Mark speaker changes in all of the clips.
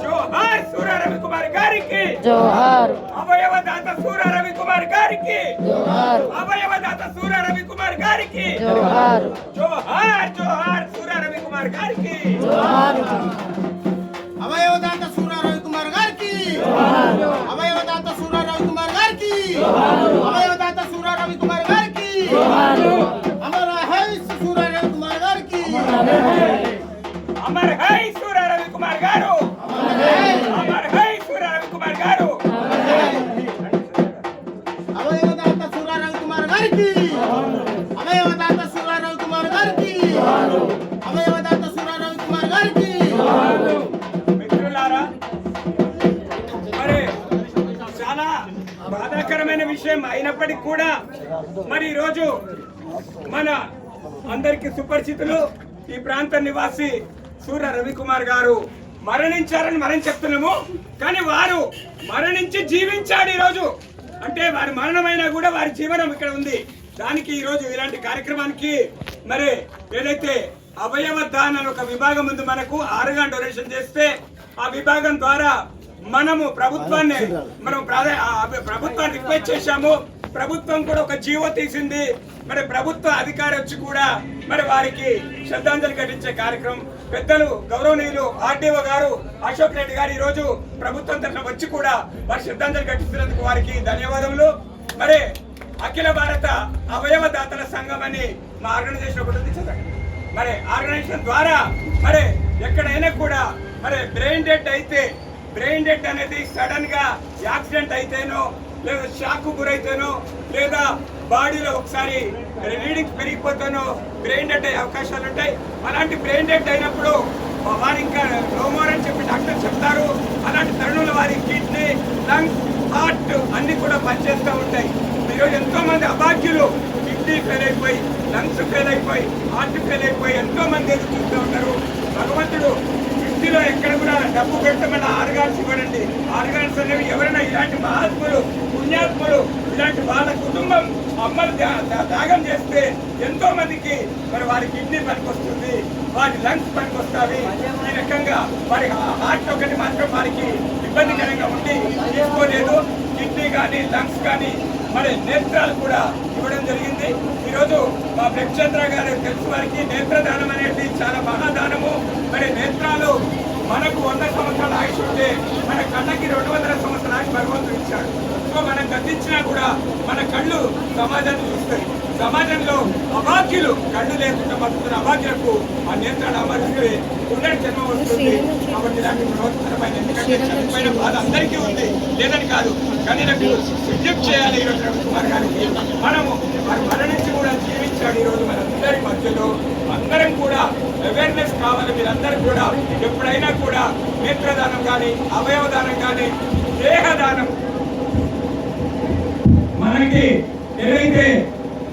Speaker 1: జోహార్ సూర రవికుమార్ గారికి
Speaker 2: జోహార్
Speaker 1: అవయవదాత సూర రవికుమార్ గారికి
Speaker 2: జోహార్
Speaker 1: అవయవదాత సూర రవికుమార్ గారికి
Speaker 2: జోహార్
Speaker 1: జోహార్ జోహార్ సూర రవికుమార్ గారికి
Speaker 2: జోహార్
Speaker 3: అవయవదాత సూర రవికుమార్ గారికి అవయవదాత సూర రవికుమార్ గారికి అవయవదాత సూర రవికుమార్ గారికి అమర హై సూర రవికుమార్ గారికి
Speaker 1: అమర్ హై సూర రవికుమార్ గారు అమర్ హై సూర రవికుమార్ గారు
Speaker 3: అవయవదాత సూర రవికుమార్ గారికి అవయవదాత సూర రవికుమార్ గారికి అవయవదాత సూర రవికుమార్ గారికి.
Speaker 1: మిత్రులారా, మరి చాలా బాధాకరమైన విషయం అయినప్పటికీ కూడా మరి ఈరోజు మన అందరికి సుపరిచితులు ఈ ప్రాంత నివాసి సూర రవికుమార్ గారు మరణించారని మనం చెప్తున్నాము. కానీ వారు మరణించి జీవించాడు ఈరోజు. అంటే వారి మరణమైనా కూడా వారి జీవనం ఇక్కడ ఉంది. దానికి ఈరోజు ఇలాంటి కార్యక్రమానికి మరి ఏదైతే అవయవ దానం ఒక విభాగం ఉంది, మనకు ఆర్గాన్ డొనేషన్ చేస్తే ఆ విభాగం ద్వారా మనము ప్రభుత్వాన్ని రిక్వెస్ట్ చేశాము. ప్రభుత్వం కూడా ఒక జీవో తీసింది. మరి ప్రభుత్వ అధికారి వచ్చి కూడా మరి వారికి శ్రద్ధాంజలి ఘటించే కార్యక్రమం పెద్దలు గౌరవనీయులు ఆర్డీఓ గారు అశోక్ రెడ్డి గారు ఈ రోజు ప్రభుత్వం తరఫున వచ్చి కూడా వారి శ్రద్ధాంజలి ఘటిస్తున్నందుకు వారికి ధన్యవాదములు. మరి అఖిల భారత అవయవ దాతల సంఘం అని మా ఆర్గనైజేషన్ ఒకటి ఉంది. మరి ఆర్గనైజేషన్ ద్వారా మరి ఎక్కడైనా కూడా మరి బ్రెయిన్ డెడ్ అనేది సడన్ గా యాక్సిడెంట్ అయితేనో లేదా షాక్ గురైతేనో లేదా బాడీలో ఒకసారి రీడింగ్స్ పెరిగిపోతేనో బ్రెయిన్ డెడ్ అయ్యే అవకాశాలు ఉంటాయి. అలాంటి బ్రెయిన్ డెడ్ అయినప్పుడు వారి ఇంకా నోమోర్ అని చెప్పి డాక్టర్ చెప్తారు. అలాంటి తరుణంలో వారి కిడ్నీ, లంగ్స్, హార్ట్ అన్ని కూడా పనిచేస్తూ ఉంటాయి. ఈరోజు ఎంతో మంది అభాగ్యులు కిడ్నీ ఫెయిల్ అయిపోయి, లంగ్స్ ఫెయిల్ అయిపోయి, హార్ట్ ఫెయిల్ అయిపోయి ఎంతో మంది ఎదురు చూస్తూ ఉంటారు. భగవంతుడు సృష్టిలో ఎక్కడ కూడా డబ్బు పెట్టమని ఆర్గాన్స్ ఇవ్వడండి. ఆర్గాన్స్ అనేవి ఎవరైనా ఇలాంటి మహాత్ములు, పుణ్యాత్ములు, ఇలాంటి వాళ్ళ కుటుంబం అమ్మలు త్యాగం చేస్తే ఎంతో మందికి మరి వారి కిడ్నీ పనికొస్తుంది, వారి లంగ్స్ పనికొస్తాయి. ఈ రకంగా వారి హార్ట్ ఒకటి మాత్రం వారికి ఇబ్బందికరంగా ఉండి తీసుకోలేదు. కిడ్నీ కానీ లంగ్స్ కానీ మరి నేత్రాలు కూడా ఇవ్వడం జరిగింది. ఈరోజు మా ప్రేమచంద్ర గారు తెలుసు వారికి నేత్రదానం అనేది చాలా మహాదానము. మరి నేత్రాలు మనకు 100 సంవత్సరాల ఆయుష్ ఉంటే మన కళ్ళకి 200 సంవత్సరాల ఆయుష్ భగవంతుడు ఇచ్చాడు. సో మనం గతించినా కూడా మన కళ్ళు సమాజాన్ని చూస్తాయి. సమాజంలో అభాగ్యులు కళ్ళు లేకుండా బతుకుతున్న అభాగ్యులకు ఆ నేత్రాలు అమర్చి పునర్ జన్మ వస్తుంది. కాబట్టి ఇలాంటి ప్రవర్తనమైన ఎందుకంటే చనిపోయిన బాధ అందరికీ ఉంది లేదని కాదు, కానీ నాకు విజ్ఞప్తి చేయాలి ఈరోజు రవికుమార్ గారికి. మనము వారు మరణించి కూడా జీవించాడు. ఈరోజు మనందరి మధ్యలో అందరం కూడా అవేర్నెస్ కావాలి. మీరందరూ కూడా ఎప్పుడైనా కూడా నేత్రదానం కానీ, అవయవదానం కానీ, దేహదానం మనకి ఏదైతే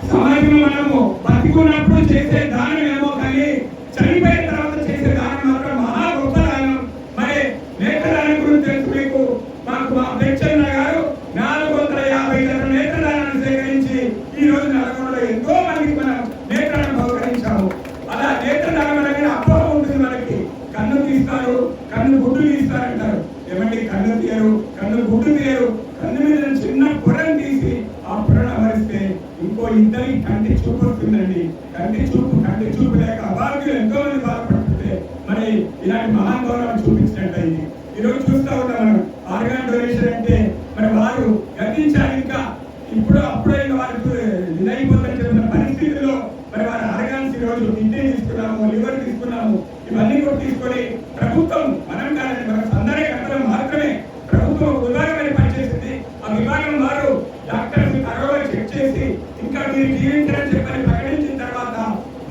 Speaker 1: సమాజంలో మనము బతికున్నప్పుడు చేసే దానం ఏమో కానీ చనిపోయిన తర్వాత చేసే దానం మాత్రం మహా గొప్ప దానం. మరి నేత్రదానం గురించి తెలుసు మీకు. మాకు మా ప్రేమచంద్ర గారు 450 నేత్రదానాన్ని సేకరించి ఈ రోజు నల్గొండలో ఎంతో మందికి మనం నేత్రాలను బహుకరించాము. అలా నేత్రదానం అనేది అపోహ ఉంటుంది మనకి. కన్ను తీస్తారు, కన్ను గుడ్డు తీస్తారంటారు. ఏమంటే కన్ను తీయరు, కన్ను గుడ్డు తీయరు. కన్ను మీద చిన్న పొరను తీసి ఆ పొరను అమరిస్తే ఇంకో ఇద్దరికి కంటి చూపు వస్తుందండి. కంటి చూపు లేక అభాగ్యులు ఎంతో మంది బాధపడుతుంటే మరి ఇలాంటి మహానుభావాలను చూపించినట్టు అయింది. ఈరోజు చూస్తా ఉన్నాం మనం ఆర్గాన్ డొనేషన్ అంటే మరి వారు గతించారు. ఇంకా అప్పుడే వారికి ఇదైపోతుందని చెప్పిన పరిస్థితుల్లో మరి వారి ఆర్గాన్స్ ఈరోజు కిడ్నీ తీసుకున్నాము, లివర్ తీసుకున్నాము, ఇవన్నీ కూడా తీసుకొని ప్రభుత్వం మనం కాదని మనకు అందరే కట్టడం మాత్రమే ప్రభుత్వం విభాగమని పనిచేసింది. ఆ విభాగం వారు డాక్టర్స్ తరోగా చెక్ చేసి ఇంకా మీరు జీవించారని చెప్పని ప్రకటించిన తర్వాత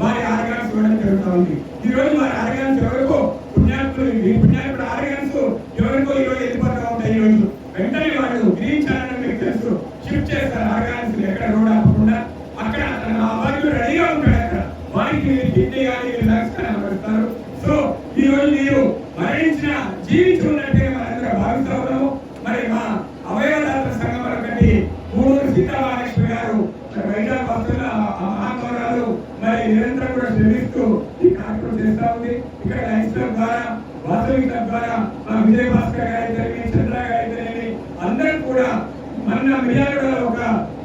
Speaker 1: వారి ఆర్గాన్స్ ఇవ్వడం జరుగుతూ ఉంది. ఈ రోజు వారి ఆర్గాన్స్ ఎవరికో పుణ్యాత్ముడు ఆర్గాన్స్ ఎవరికో ఈరోజు వెళ్ళిపోతూ ఉంటాయి. ఈ రోజు వెంటనే వాళ్ళు గ్రహించాలని మీకు తెలుసు, షిఫ్ట్ చేస్తారు ఆర్గాన్స్ ఎక్కడ రోడ్ ఆపకుండా. అక్కడ ఆ వాళ్ళు రెడీగా ఉంటాడు. అక్కడ వారికి కిడ్నీ కానీ లంగ్స్ కానీ అమరుస్తారు. సో ఈ రోజు మీరు మరణించిన జీవించి ఉన్నట్టే మనందరం భావిస్తూ ఉన్నాము. మరి మా అవయవదాతల సంఘం ఒకటి గూడూరు సీతామహాలక్ష్మి గారు వైజాగ్ వస్తున్న మహానుభావురాలు మరి నిరంతరం కూడా శ్రమిస్తూ ఈ కార్యక్రమం చేస్తా ఉంది. ఇక్కడ లైన్స్ ద్వారా క్లబ్ ద్వారా మా విజయ భాస్కర్ గారి చంద్ర గారి అందరూ కూడా మన మిర్యాలలో ఒక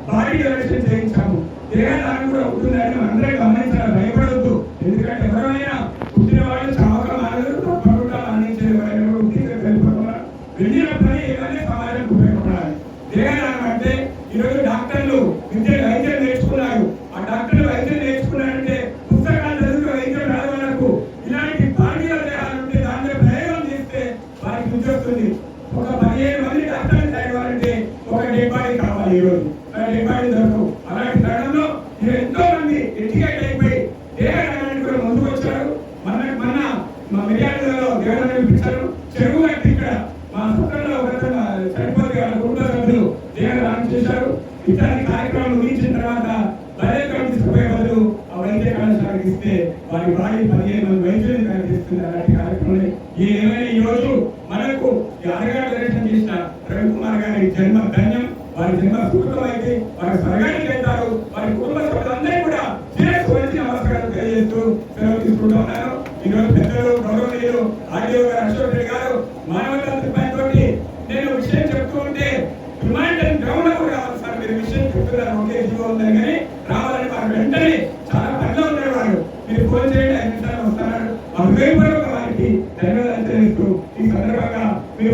Speaker 1: భారీ ఎలక్షన్ చేయించాము. దేహదానం కూడా ఉంటుందని అందరూ గమనించాలి, భయపడవద్దు. ఎందుకంటే ఎవరైనా పుట్టిన వాళ్ళు చావక మానదు, తప్పకుండా మరణించేది వెళ్ళిన పని ఏదైనా సమాజానికి ఉపయోగపడాలి. దేహదానం అంటే ఈరోజు డాక్టర్లు వైద్యం నేర్చుకున్నారు. ఆ డాక్టర్లు వైద్యం నేర్చుకున్నారంటే పుస్తకాలు చదివి వైద్యం రాదు వాళ్ళకు. ఇలాంటి భారీయ దేహాలు ఉంటే దాని ప్రయోగం చేస్తే వారికి బుద్ధి వస్తుంది. ఒక 15 మంది డాక్టర్లు తయారవ్వాలంటే ఒక డెడ్ బాడీ కావాలి. ఈరోజు డెడ్ బాడీ దొరకవు. అలాంటి తరుణంలో ఎంతో మంది ఎడ్యుకేట్ అయిపోయి దేహదానానికి కూడా ముందుకు వచ్చారు. మన మా మిర్యాలలో దేవదానం ఇప్పించారు. చెరువు కట్టి ఇక్కడ మా సొంతంలో చనిపోతే వాళ్ళ కుటుంబ సభ్యులు దేహదానం చేశారు. ఇట్లాంటి కార్యక్రమాలు ముగించిన తర్వాత బయలుదేరం తీసుకుపోయే బదులు ఆ వైద్య కళాశాలకు ఇస్తే వారి బాడీ 15 మంది వైద్యులు కనిపిస్తుంది. అలాంటి కార్యక్రమాలు ఏమైనా ఈ రోజు మనకు అరగా దర్శనం చేసిన రవికుమార్ గారి జన్మ ధన్యం. వారి జన్మ సుఖం అయితే వారి స్వర్గానికి వెళ్తారు. వారి కుటుంబ సభ్యులందరూ కూడా శిరస్సు వచ్చి నమస్కారం తెలియజేస్తూ సెలవు తీసుకుంటూ ఉన్నారు. ఈరోజు పెద్దలు గౌరవనీయులు ఆర్డీఓ గారు అశోక్ రెడ్డి గారు మానవతా దృక్పథంతో నేను విషయం చెప్తూ ఉంటే డిమాండ్ అండ్ గ్రౌండ్ కూడా రావాలి సార్. మీరు విషయం చెప్తున్నారు, ఒకే జీవో ఉందని కానీ రావాలని వారు వెంటనే చాలా పనిలో ఉన్నారు. వారు మీరు ఫోన్ చేయండి, 5 నిమిషాలు వస్తున్నారు. మా హృదయపూర్వక వారికి ధన్యవాదాలు తెలుస్తూ ఈ సందర్భంగా మీరు